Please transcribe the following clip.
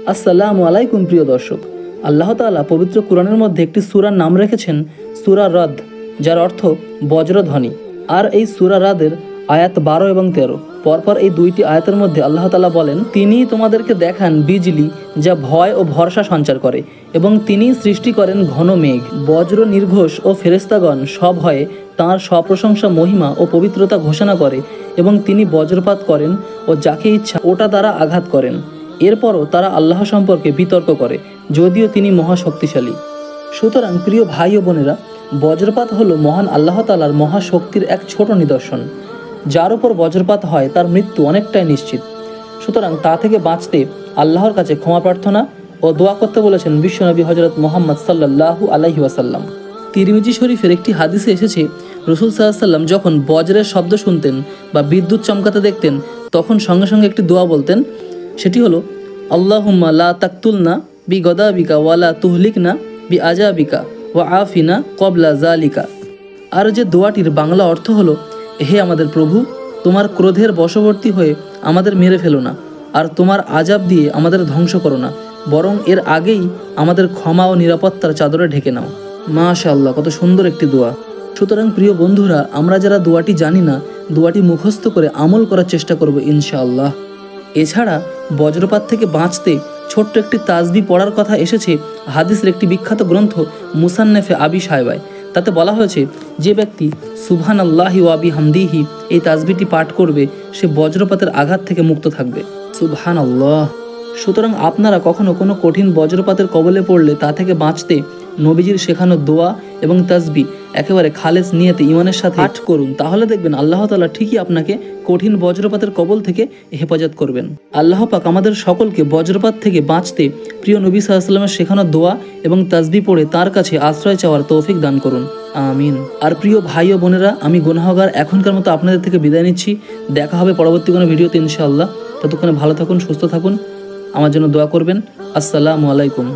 আসসালামু আলাইকুম প্রিয় দর্শক। আল্লাহ তাআলা পবিত্র কুরআনের মধ্যে একটি সূরার নাম রেখেছেন সূরা রদ, যার অর্থ বজ্রধ্বনি। আর এই সূরা রদের আয়াত 12 এবং 13। পরপর এই দুইটি আয়াতের মধ্যে আল্লাহ তাআলা বলেন, তিনিই তোমাদেরকে দেখান বিজলি যা ভয় ও ভরসা সঞ্চার করে, এবং তিনিই সৃষ্টি করেন ঘন মেঘ। বজ্র নির্ঘোষ ও ফেরেশতাগণ সব হয়ে তাঁর স্বপ্রশংসা, মহিমা ও পবিত্রতা ঘোষণা করে, এবং তিনি বজ্রপাত করেন ও যাকে ইচ্ছা ওটা দ্বারা আঘাত করেন। এরপরও তারা আল্লাহ সম্পর্কে বিতর্ক করে, যদিও তিনি মহাশক্তিশালী। সুতরাং প্রিয় ভাই ও বোনেরা, বজ্রপাত হলো মহান আল্লাহ তাআলার মহাশক্তির এক ছোট নিদর্শন। যার উপর বজ্রপাত হয় তার মৃত্যু অনেকটাই নিশ্চিত। সুতরাং তা থেকে বাঁচতে আল্লাহর কাছে ক্ষমা প্রার্থনা ও দোয়া করতে বলেছেন বিশ্বনবী হযরত মুহাম্মদ সাল্লাল্লাহু আলাইহি ওয়াসাল্লাম। তিরমিজি শরীফের একটি হাদিসে এসেছে, রাসূল সাল্লাল্লাহু আলাইহি ওয়াসাল্লাম যখন বজ্রের শব্দ শুনতেন বা বিদ্যুৎ চমকাতে দেখতেন, তখন সঙ্গে সঙ্গে একটি দোয়া বলতেন। সেটি হলো, আল্লাহুম্মা লা তাকতুলনা বি গদাবিকা ওয়ালা তুহলিকনা বি আজাবিকা ওয়া আফিনা কবলা জালিকা। আর যে দোয়াটির বাংলা অর্থ হলো, হে আমাদের প্রভু, তোমার ক্রোধের বশবর্তী হয়ে আমাদের মেরে ফেলো না, আর তোমার আজাব দিয়ে আমাদের ধ্বংস করো না, বরং এর আগেই আমাদের ক্ষমা ও নিরাপত্তার চাদরে ঢেকে নাও। মাশাআল্লাহ, কত সুন্দর একটি দোয়া। সুতরাং প্রিয় বন্ধুরা, আমরা যারা দোয়াটি জানি না, দোয়াটি মুখস্থ করে আমল করার চেষ্টা করব ইনশাআল্লাহ। এছাড়া বজ্রপাত থেকে বাঁচতে ছোট্ট একটি তাসবিহ পড়ার কথা এসেছে হাদিসের একটি বিখ্যাত গ্রন্থ মুসান্নেফে আবি শায়বায়। তাতে বলা হয়েছে, যে ব্যক্তি সুবহানাল্লাহি ওয়া বিহামদিহি এই তাসবিহটি পাঠ করবে, সে বজ্রপাতের আঘাত থেকে মুক্ত থাকবে। সুবহানাল্লাহ। সুতরাং আপনারা কখনো কোনো কঠিন বজ্রপাতের কবলে পড়লে তা থেকে বাঁচতে নবীজির শেখানো দোয়া এবং তাসবিহ একেবারে খালেস নিয়তে ঈমানের সাথে পাঠ করুন। তাহলে দেখবেন আল্লাহ তাআলা ঠিকই আপনাকে কঠিন বজ্রপাতের কবল থেকে হেফাজত করবেন। আল্লাহ পাক আমাদের সকলকে বজ্রপাত থেকে বাঁচতে প্রিয় নবী সাল্লাল্লাহু আলাইহি ওয়াসাল্লামের শেখানো দোয়া এবং তাসবিহ পড়ে তার কাছে আশ্রয় চাওয়ার তৌফিক দান করুন, আমিন। আর প্রিয় ভাই ও বোনেরা, আমি গুনাহগার এখনকার মতো আপনাদের থেকে বিদায় নিচ্ছি। দেখা হবে পরবর্তী কোনো ভিডিওতে ইনশাআল্লাহ। ততক্ষণে ভালো থাকুন, সুস্থ থাকুন, আমার জন্য দোয়া করবেন। আসসালামু আলাইকুম।